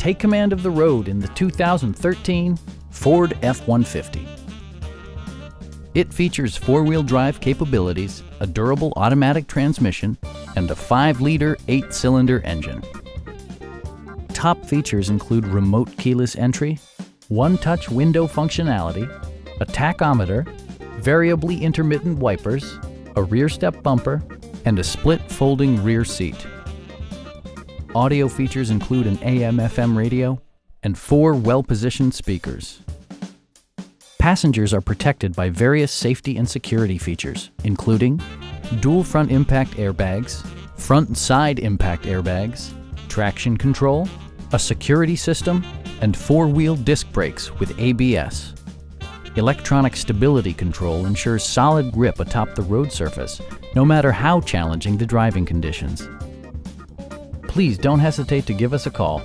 take command of the road in the 2013 Ford F-150. It features four-wheel drive capabilities, a durable automatic transmission, and a 5-liter 8-cylinder engine. Top features include remote keyless entry, one-touch window functionality, a tachometer, variably intermittent wipers, a rear step bumper, and a split folding rear seat. Audio features include an AM/FM radio and 4 well-positioned speakers. Passengers are protected by various safety and security features, including dual front impact airbags, front and side impact airbags, traction control, a security system, and 4-wheel disc brakes with ABS. Electronic stability control ensures solid grip atop the road surface, no matter how challenging the driving conditions. Please don't hesitate to give us a call.